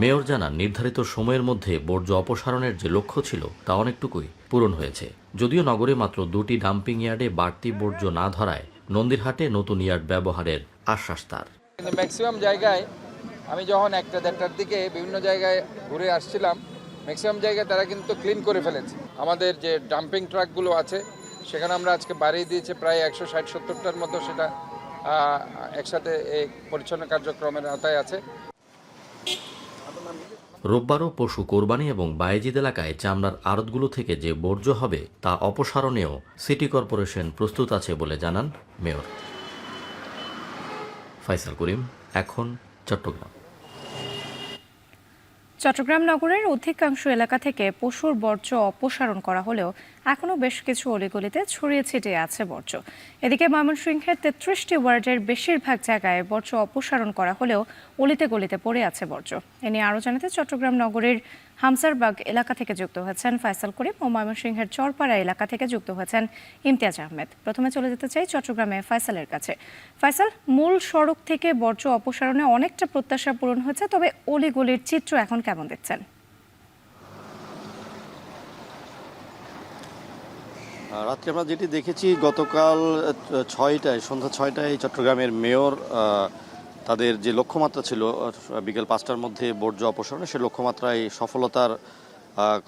[SPEAKER 26] মেয়র জানান, নির্ধারিত সময়ের মধ্যে বর্জ্য অপসারণের যে লক্ষ্য ছিল তা অনেকটুকুই পূরণ হয়েছে। যদিও নগরে মাত্র 2টি ডাম্পিং ইয়ার্ডে বাড়তি বর্জ্য না ধরায় নন্দীরহাটে নতুন ইয়ার্ড ব্যবহারের আশ্বাস তার।
[SPEAKER 12] ম্যাক্সিমাম জায়গায় আমি যখন 1-1:30টার দিকে বিভিন্ন জায়গায় ঘুরে আসছিলাম, ম্যাক্সিমাম জায়গায় তারা কিন্তু ক্লিন করে ফেলেছে। আমাদের যে ডাম্পিং ট্রাকগুলো আছে সেখানে আমরা আজকে বাড়িয়ে দিয়েছি প্রায় 160-170টার মতো, সেটা একসাথে এই পরিচ্ছন্ন কার্যক্রমের আওতায় আছে।
[SPEAKER 26] রোববারও পশু কোরবানি এবং বায়েজিদ এলাকায় চামড়ার আড়তগুলো থেকে যে বর্জ্য হবে তা অপসারণেও সিটি কর্পোরেশন প্রস্তুত আছে বলে জানান মেয়র। ফাইসাল করিম, এখন চট্টগ্রাম।
[SPEAKER 3] চট্টগ্রাম নগরের অধিকাংশ এলাকা থেকে পশুর বর্জ্য অপসারণ করা হলেও এখনও বেশ কিছু অলিগলিতে ছড়িয়ে ছিটিয়ে আছে বর্জ্য। এদিকে ময়মনসিংহের 33টি ওয়ার্ডের বেশিরভাগ জায়গায় বর্জ্য অপসারণ করা হলেও অলিতে গলিতে পড়ে আছে বর্জ্য। এ নিয়ে আরও জানাতে চট্টগ্রাম নগরের হামসারবাগ এলাকা থেকে যুক্ত হয়েছেন ফাইসাল করিম ও ময়মনসিংহের চরপাড়া এলাকা থেকে যুক্ত হয়েছেন ইমতিয়াজ আহমেদ। প্রথমে চলে যেতে চাই চট্টগ্রামে ফাইসালের কাছে। ফাইসাল, মূল সড়ক থেকে বর্জ্য অপসারণে অনেকটা প্রত্যাশা পূরণ হয়েছে, তবে অলিগলির চিত্র এখন কেমন দেখছেন?
[SPEAKER 1] রাত্রে আমরা যেটি দেখেছি, গতকাল সন্ধ্যা 6টায় চট্টগ্রামের মেয়র তাদের যে লক্ষ্যমাত্রা ছিল বিকেল 5টার মধ্যে বর্জ্য অপসারণে, সে লক্ষ্যমাত্রায় সফলতার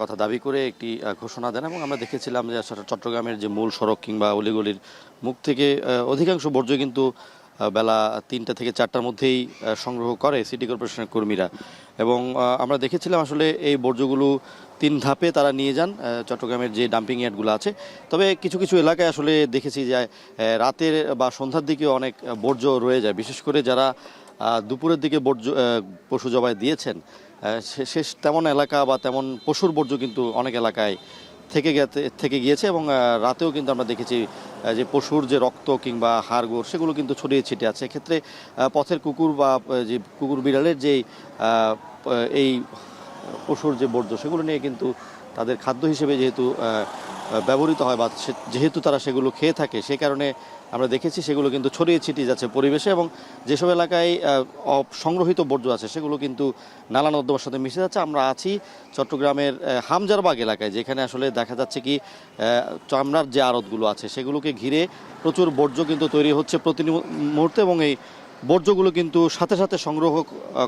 [SPEAKER 1] কথা দাবি করে একটি ঘোষণা দেন। এবং আমরা দেখেছিলাম যে চট্টগ্রামের যে মূল সড়ক কিংবা অলিগলির মুখ থেকে অধিকাংশ বর্জ্য কিন্তু বেলা 3টা থেকে 4টার মধ্যেই সংগ্রহ করে সিটি কর্পোরেশনের কর্মীরা। এবং আমরা দেখেছিলাম আসলে এই বর্জ্যগুলো 3 ধাপে তারা নিয়ে যান চট্টগ্রামের যে ডাম্পিং ইয়ার্ডগুলো আছে। তবে কিছু কিছু এলাকায় আসলে দেখেছি যে রাতের বা সন্ধ্যার দিকে অনেক বর্জ্য রয়ে যায়, বিশেষ করে যারা দুপুরের দিকে পশু জবাই দিয়েছেন সে তেমন এলাকা বা তেমন পশুর বর্জ্য কিন্তু অনেক এলাকায় থেকে গিয়েছে। এবং রাতেও কিন্তু আমরা দেখেছি যে পশুর যে রক্ত কিংবা হাড়গোড় সেগুলো কিন্তু ছড়িয়ে ছিটিয়ে আছে। এক্ষেত্রে পথের কুকুর বা যে কুকুর বিড়ালের যে এই পশুর যে বর্জ্য সেগুলো নিয়ে কিন্তু তাদের খাদ্য হিসেবে যেহেতু ব্যবহৃত হয় বা যেহেতু তারা সেগুলো খেয়ে থাকে, সে কারণে আমরা দেখেছি সেগুলো কিন্তু ছড়িয়ে ছিটিয়ে যাচ্ছে পরিবেশে। এবং যেসব এলাকায় সংগ্রহিত বর্জ্য আছে সেগুলো কিন্তু নালা নর্দমার সাথে মিশে যাচ্ছে। আমরা আছি চট্টগ্রামের হামজারবাগ এলাকায়, যেখানে আসলে দেখা যাচ্ছে কি চামড়ার যে আড়তগুলো আছে সেগুলোকে ঘিরে প্রচুর বর্জ্য কিন্তু তৈরি হচ্ছে প্রতি মুহূর্তে। এবং এই বর্জ্যগুলো কিন্তু সাথে সাথে সংগ্রহ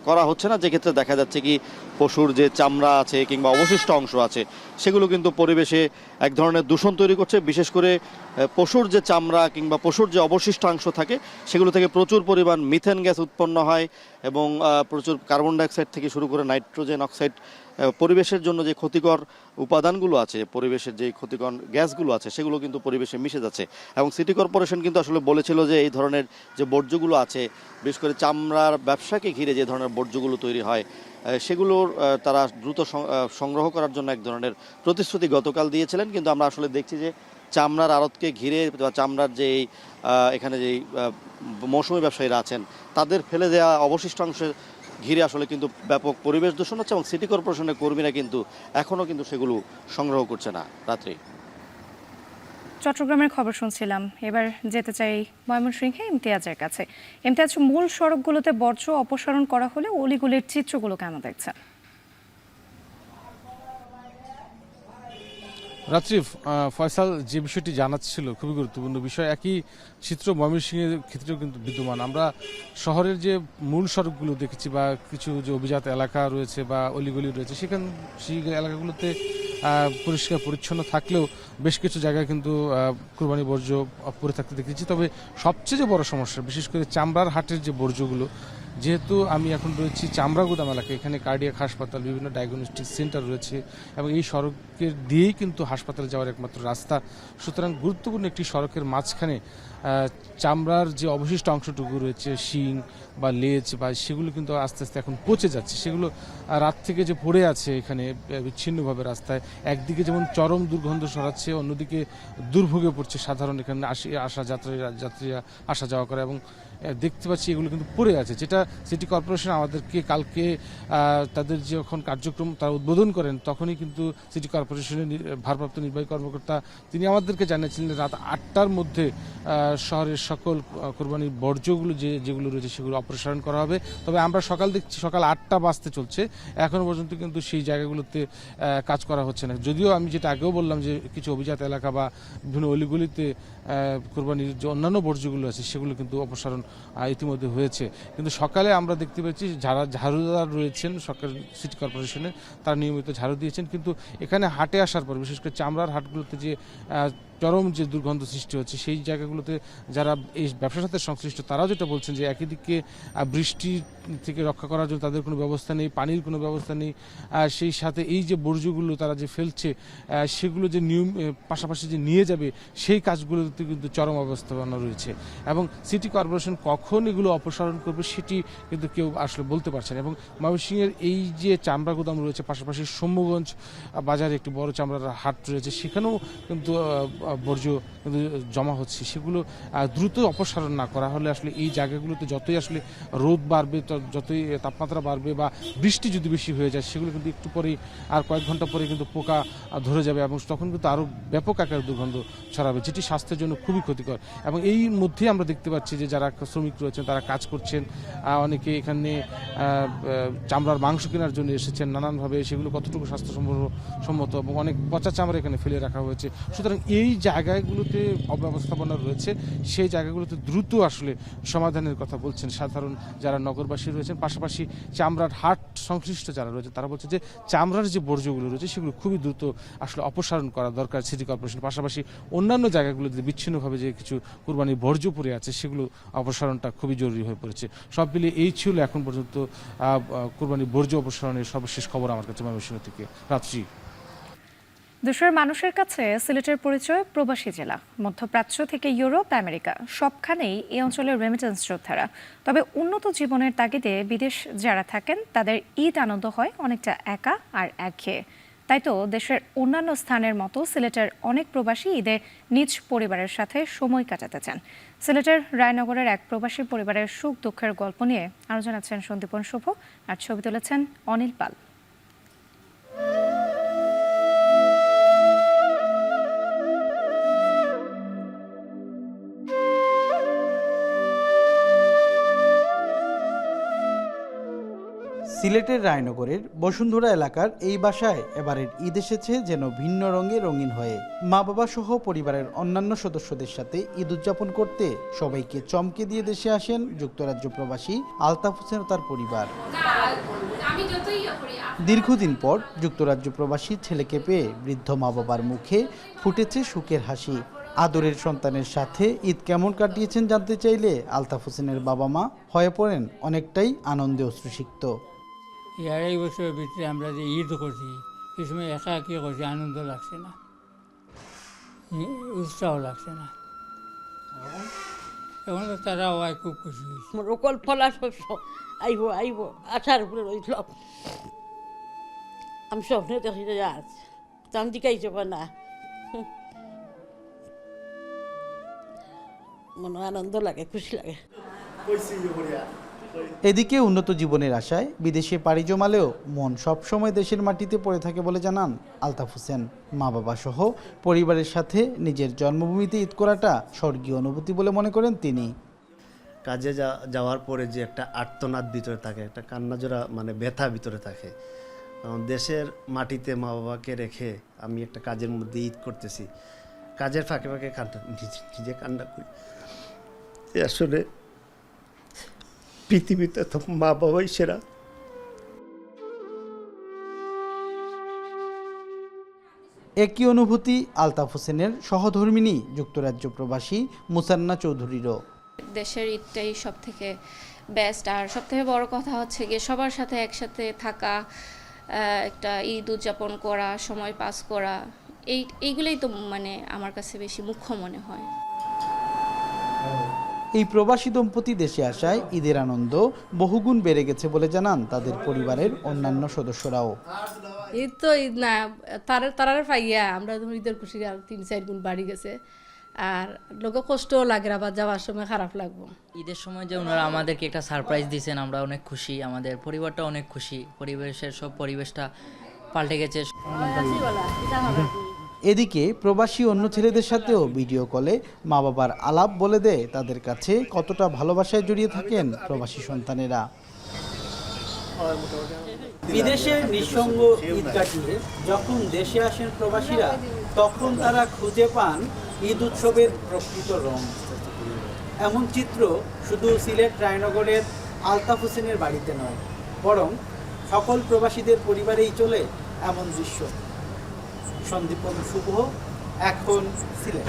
[SPEAKER 1] করা হচ্ছে না, যে ক্ষেত্রে দেখা যাচ্ছে কি পশুর যে চামড়া আছে কিংবা অবশিষ্ট অংশ আছে সেগুলো কিন্তু পরিবেশে এক ধরনের দূষণ তৈরি করছে। বিশেষ করে পশুর যে চামড়া কিংবা পশুর যে অবশিষ্টাংশ থাকে সেগুলো থেকে প্রচুর পরিমাণ মিথেন গ্যাস উৎপন্ন হয় এবং প্রচুর কার্বন ডাইঅক্সাইড থেকে শুরু করে নাইট্রোজেন অক্সাইড পরিবেশের জন্য যে ক্ষতিকর উপাদানগুলো আছে, পরিবেশের যে ক্ষতিকর গ্যাসগুলো আছে সেগুলো কিন্তু পরিবেশে মিশে যাচ্ছে। এবং সিটি কর্পোরেশন কিন্তু আসলে বলেছিল যে এই ধরনের যে বর্জ্যগুলো আছে, বিশেষ করে চামড়ার ব্যবসাকে ঘিরে যে ধরনের বর্জ্যগুলো তৈরি হয় সেগুলোর তারা দ্রুত সংগ্রহ করার জন্য এক ধরনের প্রতিশ্রুতি গতকাল দিয়েছিলেন। কিন্তু আমরা আসলে দেখছি যে চামড়ার আড়তকে ঘিরে বা চামড়ার যে এখানে যেই মৌসুমী ব্যবসায়ীরা আছেন তাদের ফেলে দেওয়া অবশিষ্টাংশ ঘিরে আসলে কিন্তু ব্যাপক পরিবেশ দূষণ হচ্ছে এবং সিটি কর্পোরেশনের কর্মীরা কিন্তু এখনও কিন্তু সেগুলো সংগ্রহ করছে না। রাত্রি
[SPEAKER 3] চট্টগ্রামের খবর শুনছিলাম, এবার যেতে চাই ময়মনসিংহে ইমতিয়াজের কাছে। ইমতিয়াজ, মূল সড়কগুলোতে বর্জ্য অপসারণ করা হলে অলিগুলির চিত্রগুলো কেমন দেখছেন?
[SPEAKER 2] রাত্রি ফয়সাল যে বিষয়টি জানাচ্ছিল খুবই গুরুত্বপূর্ণ বিষয়, একই চিত্র ময়মনসিংহের ক্ষেত্রেও কিন্তু বিদ্যমান। আমরা শহরের যে মূল সড়কগুলো দেখেছি বা কিছু যে অভিজাত এলাকা রয়েছে বা অলিগলি রয়েছে সেই এলাকাগুলোতে পরিষ্কার পরিচ্ছন্ন থাকলেও বেশ কিছু জায়গায় কিন্তু কুরবানি বর্জ্য পড়ে থাকতে দেখেছি। তবে সবচেয়ে যে বড় সমস্যা, বিশেষ করে চামড়ার হাটের যে বর্জ্যগুলো, যেহেতু আমি এখন রয়েছি চামড়াগুদাম এলাকায়, এখানে কার্ডিয়াক হাসপাতাল, বিভিন্ন ডায়াগনস্টিক সেন্টার রয়েছে এবং এই সড়কের দিয়েই কিন্তু হাসপাতালে যাওয়ার একমাত্র রাস্তা। সুতরাং গুরুত্বপূর্ণ একটি সড়কের মাঝখানে চামড়ার যে অবশিষ্ট অংশটুকু রয়েছে, শিং বা লেজ বা সেগুলো কিন্তু আস্তে আস্তে এখন পচে যাচ্ছে। সেগুলো রাত থেকে যে পড়ে আছে এখানে বিচ্ছিন্নভাবে রাস্তায়, একদিকে যেমন চরম দুর্গন্ধ ছড়াচ্ছে, অন্যদিকে দুর্ভোগে পড়ছে সাধারণ এখানে যাত্রীরা আসা যাওয়া করে এবং দেখতে পাচ্ছি এগুলো কিন্তু পড়ে আছে, যেটা সিটি কর্পোরেশন আমাদেরকে কালকে তাদের যখন কার্যক্রম তারা উদ্বোধন করেন তখনই কিন্তু সিটি কর্পোরেশনের ভারপ্রাপ্ত নির্বাহী কর্মকর্তা তিনি আমাদেরকে জানিয়েছিলেন রাত 8টার মধ্যে শহরের সকল কোরবানির বর্জ্যগুলো যেগুলো রয়েছে সেগুলো অপসারণ করা হবে। তবে আমরা দেখছি সকাল 8টা বাজতে চলছে, এখনও পর্যন্ত কিন্তু সেই জায়গাগুলোতে কাজ করা হচ্ছে না। যদিও আমি যেটা আগেও বললাম যে কিছু অভিজাত এলাকা বা বিভিন্ন অলিগুলিতে কোরবানির যে অন্যান্য বর্জ্যগুলো আছে সেগুলো কিন্তু অপসারণ ইতিমধ্যে হয়েছে। কিন্তু সকালে আমরা দেখতে পাচ্ছি যারা ঝাড়ুদার রয়েছেন সরকার সিটি কর্পোরেশনে তারা নিয়মিত ঝাড়ু দিয়েছেন, কিন্তু এখানে হাটে আসার পর বিশেষ করে চামড়ার হাটগুলোতে যে চরম যে দুর্গন্ধ সৃষ্টি হচ্ছে সেই জায়গাগুলোতে যারা এই ব্যবসার সাথে সংশ্লিষ্ট তারাও যেটা বলছেন যে একই দিকে বৃষ্টি থেকে রক্ষা করার জন্য তাদের কোনো ব্যবস্থা নেই, পানির কোনো ব্যবস্থা নেই, সেই সাথে এই যে বর্জ্যগুলো তারা যে ফেলছে সেগুলো যে নিয়ম পাশাপাশি যে নিয়ে যাবে সেই কাজগুলোতে কিন্তু চরম অবস্থাপনা রয়েছে এবং সিটি কর্পোরেশন কখন এগুলো অপসারণ করবে সেটি কিন্তু কেউ আসলে বলতে পারছে না। এবং ময়মনসিংহের এই যে চামড়া গুদাম রয়েছে, পাশাপাশি সৌম্যগঞ্জ বাজারে একটি বড় চামড়ার হাট রয়েছে, সেখানেও কিন্তু বর্জ্য কিন্তু জমা হচ্ছে। সেগুলো দ্রুত অপসারণ না করা হলে আসলে এই জায়গাগুলোতে যতই আসলে রোদ বাড়বে, যতই তাপমাত্রা বাড়বে বা বৃষ্টি যদি বেশি হয়ে যায় সেগুলো কিন্তু একটু পরেই আর কয়েক ঘন্টা পরে কিন্তু পোকা ধরে যাবে এবং তখন কিন্তু আরও ব্যাপক আকারে দুর্গন্ধ ছড়াবে, যেটি স্বাস্থ্যের জন্য খুবই ক্ষতিকর। এবং এই মধ্যে আমরা দেখতে পাচ্ছি যে যারা শ্রমিক রয়েছেন তারা কাজ করছেন, অনেকে এখানে চামড়ার মাংস কেনার জন্য এসেছেন নানানভাবে, সেগুলো কতটুকু স্বাস্থ্যসম্মত এবং অনেক পচা চামড়া এখানে ফেলে রাখা হয়েছে। সুতরাং এই জায়গাগুলোতে অব্যবস্থাপনা রয়েছে, সেই জায়গাগুলোতে দ্রুত আসলে সমাধানের কথা বলছেন সাধারণ যারা নগরবাসী রয়েছেন। পাশাপাশি চামড়ার হাট সংশ্লিষ্ট যারা রয়েছে তারা বলছে যে চামড়ার যে বর্জ্যগুলো রয়েছে সেগুলো খুবই দ্রুত আসলে অপসারণ করা দরকার সিটি কর্পোরেশন। পাশাপাশি অন্যান্য জায়গাগুলোতে বিচ্ছিন্নভাবে যে কিছু কুরবানির বর্জ্য পড়ে আছে সেগুলো অপসারণটা খুবই জরুরি হয়ে পড়েছে। সব মিলিয়ে এই ছিল এখন পর্যন্ত কুরবানির বর্জ্য অপসারণের সর্বশেষ খবর আমার কাছে ময়মনসিংহ থেকে। রাত্রি
[SPEAKER 3] দেশের মানুষের কাছে সিলেটের পরিচয় প্রবাসী জেলা। মধ্যপ্রাচ্য থেকে ইউরোপ, আমেরিকা সবখানেই এই অঞ্চলের রেমিটেন্স যোদ্ধারা। তবে উন্নত জীবনের তাগিদে বিদেশ যারা থাকেন তাদের ঈদ আনন্দ হয় অনেকটা একা আর একঘেয়ে। তাই তো দেশের অন্যান্য স্থানের মতো সিলেটের অনেক প্রবাসী ঈদে নিজ পরিবারের সাথে সময় কাটাতে চান। সিলেটের রায়নগরের এক প্রবাসী পরিবারের সুখ দুঃখের গল্প নিয়ে আরও জানাচ্ছেন সন্দীপন শুভ, আর ছবি তুলেছেন অনিল পাল।
[SPEAKER 5] সিলেটের রায়নগরের বসুন্ধরা এলাকার এই বাসায় এবারের ঈদ এসেছে যেন ভিন্ন রঙে রঙিন হয়ে। মা বাবা সহ পরিবারের অন্যান্য সদস্যদের সাথে ঈদ উদযাপন করতে সবাইকে চমকে দিয়ে দেশে আসেন যুক্তরাজ্য প্রবাসী আলতাফ হোসেন ও তার পরিবার। দীর্ঘদিন পর যুক্তরাজ্য প্রবাসী ছেলেকে পেয়ে বৃদ্ধ মা বাবার মুখে ফুটেছে সুখের হাসি। আদরের সন্তানের সাথে ঈদ কেমন কাটিয়েছেন জানতে চাইলে আলতাফ হোসেনের বাবা মা হয়ে পড়েন অনেকটাই আনন্দে অশ্রুসিক্ত।
[SPEAKER 7] এই 2.5 বছরের ভিতরে আমরা যে ঈদ করছি এই সময় একা একি করছি, আনন্দ লাগছে না, উৎসাহ লাগছে না। এখন তো তারাও খুব খুশি হয়েছে।
[SPEAKER 8] রকল ফলা আইব আইব আশার উপরে রইল। আমি স্বপ্নে দেখি আজ তাম দিকাইছে না, মনে আনন্দ লাগে, খুশি লাগে।
[SPEAKER 5] এদিকে উন্নত জীবনের আশায় বিদেশে পাড়ি জমালেও মন সবসময় দেশের মাটিতে পড়ে থাকে বলে জানান আলতাফ হোসেন। মা বাবা সহ পরিবারের সাথে নিজের জন্মভূমিতে ঈদ করাটা স্বর্গীয় অনুভূতি বলে মনে করেন তিনি।
[SPEAKER 9] কাজে যাওয়ার পরে যে একটা আর্তনাদ ভিতরে থাকে, একটা কান্নাজোড়া মানে ব্যথা ভিতরে থাকে। দেশের মাটিতে মা বাবাকে রেখে আমি একটা কাজের মধ্যে ঈদ করতেছি, কাজের ফাঁকে ফাঁকে কান্না নিজে কান্না করি। আসলে পৃথিবীতে তো মা বাবাই সেরা।
[SPEAKER 5] একই অনুভূতি আলতাফ হোসেনের সহধর্মিণী যুক্তরাজ্য প্রবাসী মুসান্না চৌধুরীরও।
[SPEAKER 10] দেশের ঈদটাই সব থেকে বেস্ট, আর সব থেকে বড় কথা হচ্ছে গিয়ে সবার সাথে একসাথে থাকা, একটা ঈদ উদযাপন করা, সময় পাস করা, এইগুলোই তো মানে আমার কাছে বেশি মুখ্য মনে হয়।
[SPEAKER 5] এই প্রবাসী দম্পতি দেশে আসায় ঈদের আনন্দ বহুগুণ বেড়ে গেছে বলে জানান তাদের পরিবারের অন্যান্য সদস্যরাও।
[SPEAKER 8] ঈদ তো ঈদ না, তারার পাইয়া আমরা ঈদের খুশি আর 3-4 গুণ বাড়ি গেছে। আর লোকে কষ্টও লাগে, আবার যাওয়ার সময় খারাপ লাগবো।
[SPEAKER 11] ঈদের সময় যে ওনারা আমাদেরকে একটা সারপ্রাইজ দিয়েছেন, আমরা অনেক খুশি, আমাদের পরিবারটা অনেক খুশি, পরিবেশের সব পরিবেশটা পাল্টে গেছে।
[SPEAKER 5] এদিকে প্রবাসী অন্য ছেলেদের সাথেও ভিডিও কলে মা বাবার আলাপ বলে দেয় তাদের কাছে কতটা ভালোবাসায় জড়িয়ে থাকেন প্রবাসী সন্তানেরা।
[SPEAKER 27] বিদেশের নিঃসঙ্গ ঈদ কাটিয়ে যখন দেশে আসেন প্রবাসীরা, তখন তারা খুঁজে পান ঈদ উৎসবের প্রকৃত রং। এমন চিত্র শুধু সিলেট রায়নগরের আলতাফ হোসেনের বাড়িতে নয়, বরং সকল প্রবাসীদের পরিবারেই চলে এমন দৃশ্য। সন্দীপন শুভ, এখন সিলেট।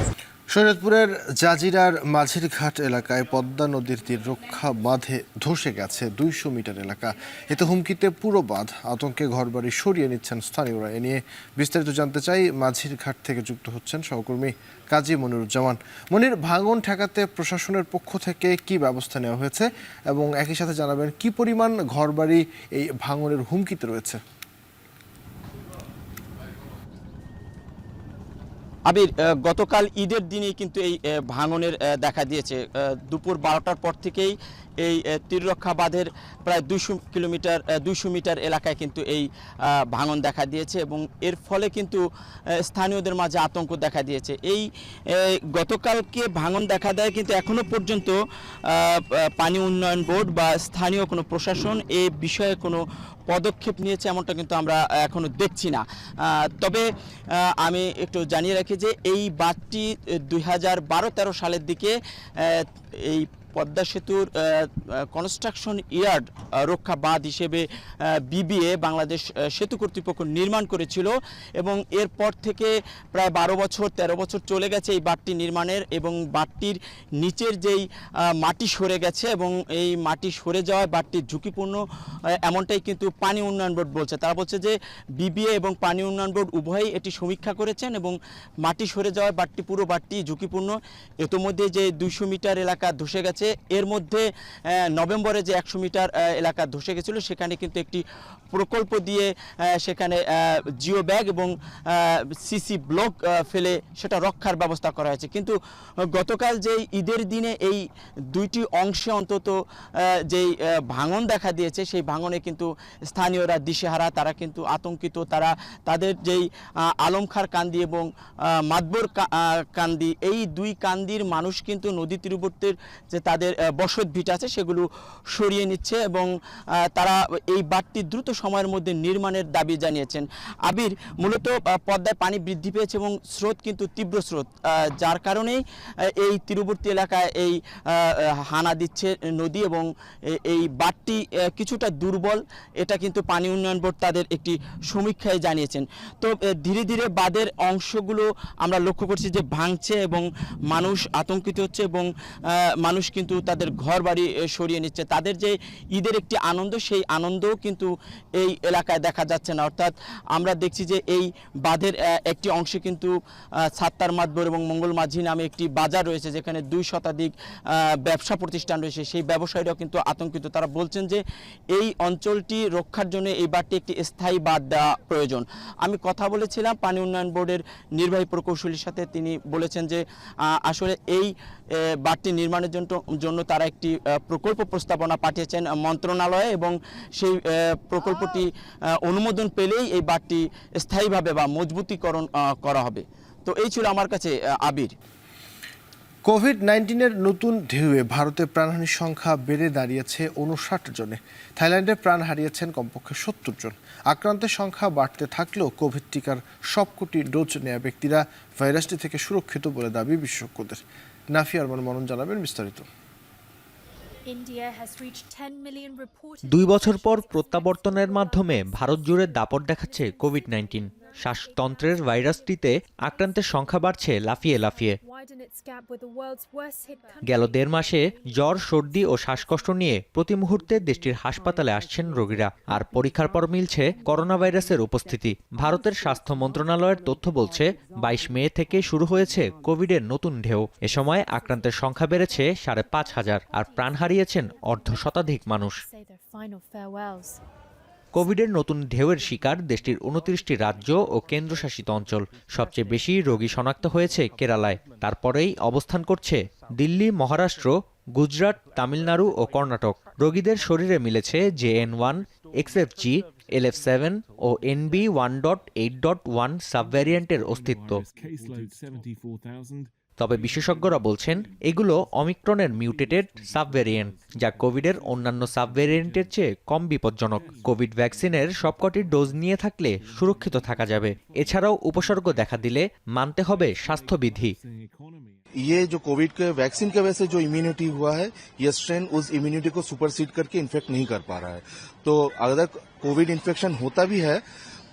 [SPEAKER 4] শরীয়তপুরের জাজিরার মাঝিরঘাট এলাকায় পদ্মা নদীর তীর রক্ষা বাঁধে ধসে গেছে 200 মিটার এলাকা। এতে হুমকিতে পুরো বাঁধ, আতঙ্কে ঘরবাড়ি সরিয়ে নিচ্ছেন স্থানীয়রা। এ নিয়ে বিস্তারিত জানতে চাই, মাঝিরঘাট থেকে যুক্ত হচ্ছেন সহকর্মী কাজী মনিরুজ্জামান। মনির, ভাঙন ঠেকাতে প্রশাসনের পক্ষ থেকে কি ব্যবস্থা নেওয়া হয়েছে এবং একই সাথে জানাবেন কি পরিমাণ ঘরবাড়ি এই ভাঙনের হুমকিতে রয়েছে?
[SPEAKER 28] আবির, গতকাল ঈদের দিনেই কিন্তু এই ভাঙনের দেখা দিয়েছে। দুপুর 12টার পর থেকেই এই তীররক্ষা বাঁধের প্রায় 200 মিটার এলাকায় কিন্তু এই ভাঙন দেখা দিয়েছে এবং এর ফলে কিন্তু স্থানীয়দের মাঝে আতঙ্ক দেখা দিয়েছে। এই গতকালকে ভাঙন দেখা দেয়, কিন্তু এখনো পর্যন্ত পানি উন্নয়ন বোর্ড বা স্থানীয় কোনো প্রশাসন এই বিষয়ে কোনো পদক্ষেপ নিয়েছে এমনটা কিন্তু আমরা এখনো দেখছি না। তবে আমি একটু জানিয়ে রাখি যে এই বাঁধটি 2012-13 সালের দিকে এই পদ্মা সেতুর কনস্ট্রাকশন ইয়ার্ড রক্ষা বাঁধ হিসেবে বিবিএ বাংলাদেশ সেতু কর্তৃপক্ষ নির্মাণ করেছিল এবং এরপর থেকে প্রায় 13 বছর চলে গেছে এই বাঁধটি নির্মাণের, এবং বাঁধটির নিচের যেই মাটি সরে গেছে এবং এই মাটি সরে যাওয়ায় বাঁধটি ঝুঁকিপূর্ণ, এমনটাই কিন্তু পানি উন্নয়ন বোর্ড বলছে। তারা বলছে যে বিবিএ এবং পানি উন্নয়ন বোর্ড উভয়ই এটি সমীক্ষা করেছেন এবং মাটি সরে যাওয়ায় পুরো বাঁধটি ঝুঁকিপূর্ণ। ইতোমধ্যে যে 200 মিটার এলাকা ধসে গেছে, এর মধ্যে নভেম্বরে যে 100 মিটার এলাকা ধসে গেছিল সেখানে কিন্তু একটি প্রকল্প দিয়ে সেখানে জিও ব্যাগ এবং সিসি ব্লক ফেলে সেটা রক্ষার ব্যবস্থা করা হয়েছে। কিন্তু গতকাল যে ঈদের দিনে এই দুইটি অংশে অন্তত যেই ভাঙন দেখা দিয়েছে, সেই ভাঙনে কিন্তু স্থানীয়রা দিশেহারা, তারা কিন্তু আতঙ্কিত। তাদের যেই আলমখার কান্দি এবং মাতবর কান্দি, এই দুই কান্দির মানুষ কিন্তু নদী তীরবর্তীর যে তাদের বসত ভিট আছে সেগুলো সরিয়ে নিচ্ছে এবং তারা এই বাঁধটি দ্রুত সময়ের মধ্যে নির্মাণের দাবি জানিয়েছেন। আবির, মূলত পদ্মায় পানি বৃদ্ধি পেয়েছে এবং স্রোত কিন্তু তীব্র স্রোত, যার কারণেই এই তীরবর্তী এলাকায় এই হানা দিচ্ছে নদী এবং এই বাঁধটি কিছুটা দুর্বল, এটা কিন্তু পানি উন্নয়ন বোর্ড তাদের একটি সমীক্ষায় জানিয়েছেন। তো ধীরে ধীরে বাঁধের অংশগুলো আমরা লক্ষ্য করছি যে ভাঙছে এবং মানুষ আতঙ্কিত হচ্ছে এবং মানুষ কিন্তু তাদের ঘর বাড়ি সরিয়ে নিচ্ছে। তাদের যে ঈদের একটি আনন্দ, সেই আনন্দও কিন্তু এই এলাকায় দেখা যাচ্ছে না। অর্থাৎ আমরা দেখছি যে এই বাঁধের একটি অংশে কিন্তু সাত্তার মাতবর এবং মঙ্গল মাঝি নামে একটি বাজার রয়েছে, যেখানে 2 শতাধিক ব্যবসা প্রতিষ্ঠান রয়েছে। সেই ব্যবসায়ীরাও কিন্তু আতঙ্কিত। তারা বলছেন যে এই অঞ্চলটি রক্ষার জন্য এই বাঁধটি একটি স্থায়ী বাঁধ দেওয়া প্রয়োজন। আমি কথা বলেছিলাম পানি উন্নয়ন বোর্ডের নির্বাহী প্রকৌশলীর সাথে, তিনি বলেছেন যে আসলে এই বাঁধটি নির্মাণের জন্য তারা একটি প্রকল্প প্রস্তাবনা পাঠিয়েছেন মন্ত্রণালয়ে এবং সেই প্রকল্পটি অনুমোদন পেলেই এই বাঁধটি স্থায়ীভাবে বা মজবুতিকরণ করা হবে। তো এই ছিল আমার কাছে আবির।
[SPEAKER 4] কোভিড-19-এর নতুন ঢেউয়ে ভারতে প্রাণহানির সংখ্যা বেড়ে দাঁড়িয়েছে 59 জনে। থাইল্যান্ডে প্রাণ হারিয়েছেন কমপক্ষে 70 জন। আক্রান্তের সংখ্যা বাড়তে থাকলেও কোভিড টিকার সবকটি ডোজ নেওয়া ব্যক্তিরা ভাইরাসটি থেকে সুরক্ষিত বলে দাবি বিশেষজ্ঞদের। নাফিয়া আরমান মনন জানাবেন বিস্তারিত।
[SPEAKER 15] 2 বছর পর প্রত্যাবর্তনের মাধ্যমে ভারত জুড়ে দাপট দেখাচ্ছে কোভিড-19। শ্বাসতন্ত্রের ভাইরাসটিতে আক্রান্তের সংখ্যা বাড়ছে লাফিয়ে লাফিয়ে। গেল 1.5 মাসে জ্বর, সর্দি ও শ্বাসকষ্ট নিয়ে প্রতি মুহূর্তে দেশটির হাসপাতালে আসছেন রোগীরা। আর পরীক্ষার পর মিলছে করোনা ভাইরাসের উপস্থিতি। ভারতের স্বাস্থ্য মন্ত্রণালয়ের তথ্য বলছে 22 মে থেকে শুরু হয়েছে কোভিডের নতুন ঢেউ। এ সময় আক্রান্তের সংখ্যা বেড়েছে 5,500 আর প্রাণ হারিয়েছেন অর্ধশতাধিক মানুষ। কোভিডের নতুন ঢেউয়ের শিকার দেশটির 29টি রাজ্য ও কেন্দ্রশাসিত অঞ্চল। সবচেয়ে বেশি রোগী শনাক্ত হয়েছে কেরালায়, তারপরেই অবস্থান করছে দিল্লি, মহারাষ্ট্র, গুজরাট, তামিলনাড়ু ও কর্ণাটক। রোগীদের শরীরে মিলেছে JN1, XFG, LF7 ও NB1.8.1 সাবভ্যারিয়েন্টের অস্তিত্ব। তবে বিশেষজ্ঞরা বলছেন এগুলো অমিক্রনের মিউটেটেড সাবভ্যারিয়েন্ট, যা কোভিডের অন্যান্য সাবভ্যারিয়েন্টের চেয়ে কম বিপজ্জনক। কোভিড ভ্যাকসিনের সবকটি ডোজ নিয়ে থাকলে সুরক্ষিত থাকা যাবে। এছাড়াও উপসর্গ দেখা দিলে মানতে হবে স্বাস্থ্যবিধি।
[SPEAKER 16] ये जो कोविड के वैक्सीन की वजह से जो इम्यूनिटी हुआ है, ये स्ट्रेन उस इम्यूनिटी को सुपरसीड करके इन्फेक्ट नहीं कर पा रहा है। तो अगर कोविड इन्फेक्शन होता भी है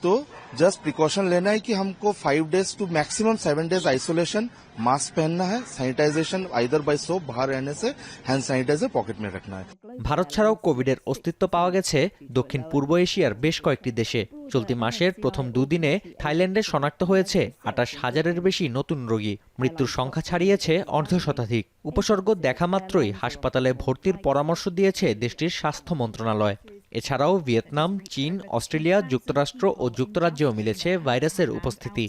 [SPEAKER 16] तो जस्ट प्रिकॉशन लेना है कि हमको 5 days to maximum 7 days isolation, mask पहनना है, सैनिटाइजेशन आइदर बाय सोप, बाहर रहने से हैंड सैनिटाइजर पॉकेट में रखना है।
[SPEAKER 15] ভারত ছাড়াও কোভিডের অস্তিত্ব পাওয়া গেছে দক্ষিণ পূর্ব এশিয়ার বেশ কয়েকটি দেশে। চলতি মাসের প্রথম 2 দিনে থাইল্যান্ডে শনাক্ত হয়েছে 28,000-এর বেশি নতুন রোগী। মৃত্যুর সংখ্যা ছাড়িয়েছে অর্ধশতাধিক। উপসর্গ দেখা মাত্রই হাসপাতালে ভর্তির পরামর্শ দিয়েছে দেশটির স্বাস্থ্য মন্ত্রণালয়। এছাড়াও ভিয়েতনাম, চীন, অস্ট্রেলিয়া, যুক্তরাষ্ট্র ও যুক্তরাজ্যেও মিলেছে ভাইরাসের উপস্থিতি।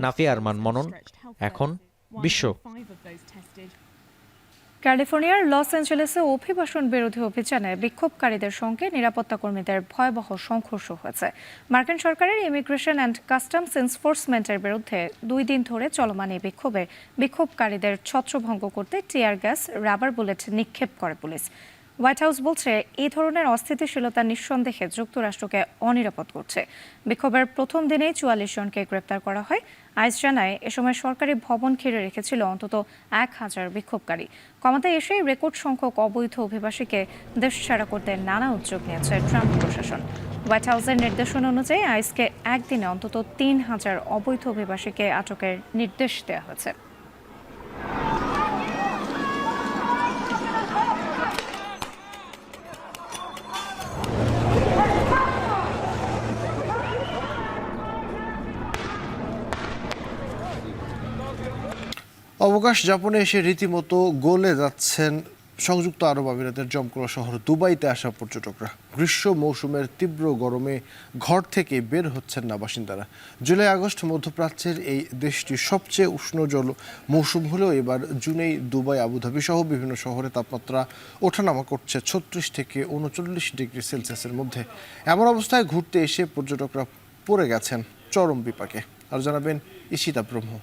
[SPEAKER 15] নাফিয়া আরমান মনন, এখন বিশ্ব।
[SPEAKER 3] ক্যালিফোর্নিয়ার লস অ্যাঞ্জেলেসে অভিবাসন বিরোধী অভিযানে বিক্ষোভকারীদের সঙ্গে নিরাপত্তা কর্মীদের ভয়াবহ সংঘর্ষ হয়েছে। মার্কিন সরকারের ইমিগ্রেশন অ্যান্ড কাস্টমস এনফোর্সমেন্টের বিরুদ্ধে 2 দিন ধরে চলমান এই বিক্ষোভে বিক্ষোভকারীদের ছত্রভঙ্গ করতে টিয়ার গ্যাস, রাবার বুলেট নিক্ষেপ করে পুলিশ। হোয়াইট হাউস বলছে এই ধরনের অস্থিতিশীলতা নিঃসন্দেহে যুক্তরাষ্ট্রকে অনিরাপদ করছে। বিক্ষোভের প্রথম দিনেই 44 জনকে গ্রেপ্তার করা হয়। আইস জানায় এ সময় সরকারি ভবন ঘিরে রেখেছিল অন্তত 1000 বিক্ষোভকারী। ক্ষমতা এসেই রেকর্ড সংখ্যক অবৈধ অভিবাসীকে দেশ ছাড়া করতে নানা উদ্যোগ নিয়েছে ট্রাম্প প্রশাসন। হোয়াইট হাউসের নির্দেশনা অনুযায়ী আইসকে একদিনে অন্তত 3000 অবৈধ অভিবাসীকে আটকের নির্দেশ দেওয়া হয়েছে।
[SPEAKER 4] অবকাশ যাপনে এসে রীতিমতো গলে যাচ্ছেন সংযুক্ত আরব আমিরাতের জমকরা শহর দুবাইতে আসা পর্যটকরা। গ্রীষ্ম মৌসুমের তীব্র গরমে ঘর থেকে বের হচ্ছেন না বাসিন্দারা। জুলাই আগস্ট মধ্যপ্রাচ্যের এই দেশটি সবচেয়ে উষ্ণ জল মৌসুম হলেও এবার জুনেই দুবাই, আবুধাবি সহ বিভিন্ন শহরে তাপমাত্রা ওঠানামা করছে 36 থেকে 39 ডিগ্রি সেলসিয়াসের মধ্যে। এমন অবস্থায় ঘুরতে এসে পর্যটকরা পড়ে গেছেন চরম বিপাকে। আর জানাবেন ঈশিতা ব্রহ্ম।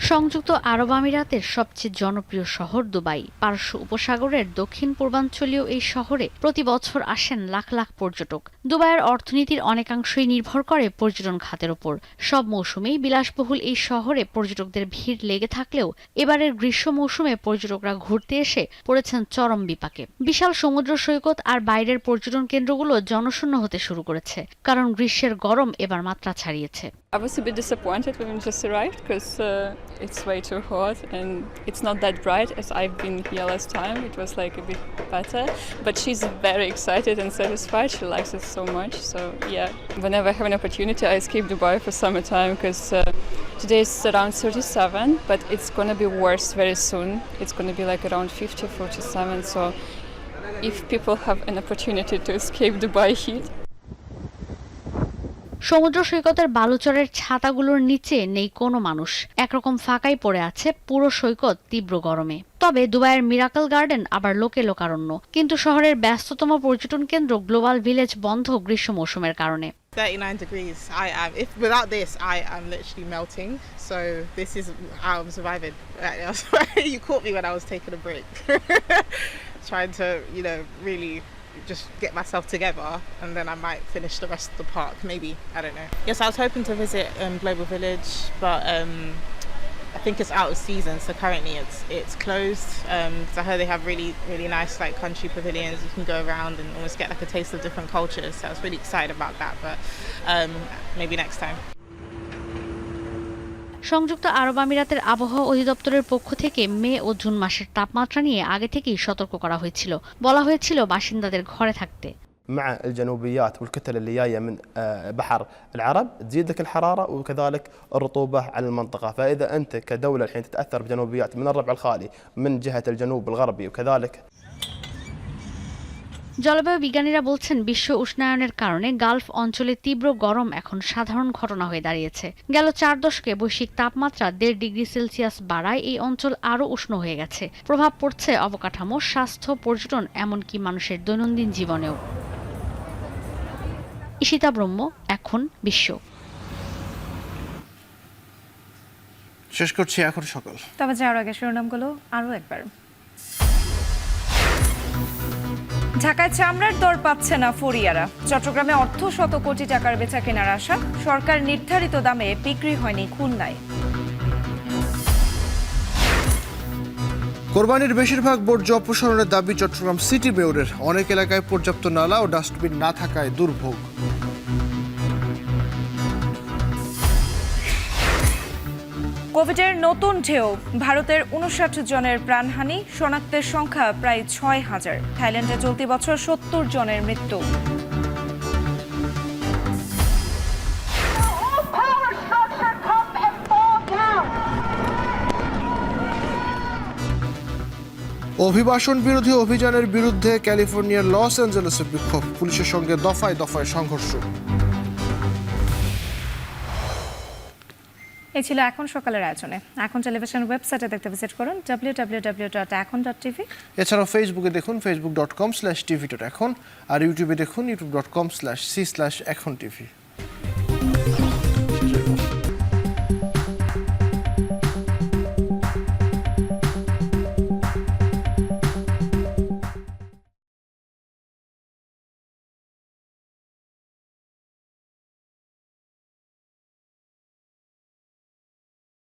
[SPEAKER 6] সংযুক্ত আরব আমিরাতের সবচেয়ে জনপ্রিয় শহর দুবাই। পারস্য উপসাগরের দক্ষিণ পূর্বাঞ্চলীয় এই শহরে প্রতি বছর আসেন লাখ লাখ পর্যটক। দুবাইয়ের অর্থনীতির অনেকাংশই নির্ভর করে পর্যটন খাতের উপর। সব মৌসুমেই বিলাসবহুল এই শহরে পর্যটকদের ভিড় লেগে থাকলেও এবারের গ্রীষ্ম মৌসুমে পর্যটকরা ঘুরতে এসে পড়েছেন চরম বিপাকে। বিশাল সমুদ্র সৈকত আর বাইরের পর্যটন কেন্দ্রগুলো জনশূন্য হতে শুরু করেছে, কারণ গ্রীষ্মের গরম এবার মাত্রা ছাড়িয়েছে।
[SPEAKER 17] I was a bit disappointed when we just arrived because it's way too hot and it's not that bright as I've been here last time. It was like a bit better, but she's very excited and satisfied. She likes it so much. So yeah, whenever I have an opportunity, I escape Dubai for summertime because today is around 37, but it's going to be worse very soon. It's going to be like around 50, 47. So if people have an opportunity to escape Dubai heat,
[SPEAKER 6] সমুদ্র সৈকতের বালুচরের ছাতাগুলোর নিচে নেই কোনো মানুষ, একরকম ফাঁকাই পড়ে আছে পুরো সৈকত তীব্র গরমে। তবে দুবাইয়ের মিরাকল গার্ডেন আবার লোকে লোকারণ্য, কিন্তু শহরের ব্যস্ততম পর্যটন কেন্দ্র গ্লোবাল ভিলেজ বন্ধ গ্রীষ্ম মৌসুমের কারণে।
[SPEAKER 18] 39 degrees. If without this, I am literally melting. So this is how I'm surviving right now. You caught me when I was taking a break, trying to, really just get myself together, and then I might finish the rest of the park. Maybe, I don't know. Yes, I was hoping to visit Global Village, but I think it's out of season, so currently it's closed. So I heard they have really, really nice like country pavilions. You can go around and almost get like a taste of different cultures. So I was really excited about that, but maybe next time.
[SPEAKER 6] সংযুক্ত আরব আমিরাতের আবহাওয়া অধিদপ্তরের পক্ষ থেকে মে ও June মাসের তাপমাত্রা নিয়ে আগে থেকেই সতর্ক করা হয়েছিল। বলা হয়েছিল বাসিন্দাদের ঘরে থাকতে।
[SPEAKER 19] مع الجنوبيات والكتل اللي جايه من بحر العرب تزيد لك الحراره وكذلك الرطوبه على المنطقه، فاذا انت كدوله الحين تتاثر بجنوبيات من الربع الخالي من جهه الجنوب الغربي وكذلك
[SPEAKER 6] জলবায়ু বিজ্ঞানীরা বলছেন বিশ্ব উষ্ণায়নের কারণে গালফ অঞ্চলে তীব্র গরম এখন সাধারণ ঘটনা হয়ে দাঁড়িয়েছে। গেল 4 দশকে বৈশ্বিক তাপমাত্রা 1.5 ডিগ্রি সেলসিয়াস বাড়ায় এই অঞ্চল আরও উষ্ণ হয়ে গেছে। প্রভাব পড়ছে অবকাঠামো, স্বাস্থ্য, পর্যটন, এমনকি মানুষের দৈনন্দিন জীবনেও। ঈশিতা ব্রহ্ম, এখন বিশ্ব।
[SPEAKER 4] শেষ করছি এখন সকাল।
[SPEAKER 3] তবে যাওয়ার আগে শিরোনামগুলো আরও একবার। ঢাকায় চামড়ার দর পাচ্ছে না ফরিয়ারা। চট্টগ্রামে অর্ধশত কোটি টাকার বেচা কেনার আশা, সরকার নির্ধারিত দামে বিক্রি হয়নি খুলনায়।
[SPEAKER 4] কোরবানির বেশিরভাগ বর্জ্য অপসারণের দাবি চট্টগ্রাম সিটি মেয়রের। অনেক এলাকায় পর্যাপ্ত নালা ও ডাস্টবিন না থাকায় দুর্ভোগ।
[SPEAKER 3] কোভিডের নতুন ঢেউ, ভারতের 59 জনের প্রাণহানি, শনাক্তের সংখ্যা প্রায় 6000। থাইল্যান্ডে চলতি বছর 70 জনের মৃত্যু।
[SPEAKER 4] অভিবাসন বিরোধী অভিযানের বিরুদ্ধে ক্যালিফোর্নিয়ার লস অ্যাঞ্জেলেসে বিক্ষোভ, পুলিশের সঙ্গে দফায় দফায় সংঘর্ষ।
[SPEAKER 3] এই ছিল এখন সকালের আয়োজনে। এখন টেলিভিশন ওয়েবসাইটে দেখতে ভিজিট করুন www.ekon.tv।
[SPEAKER 4] এছাড়াও ফেসবুকে দেখুন facebook.com/tv.ekon আর ইউটিউবে দেখুন youtube.com/c/ekhon tv।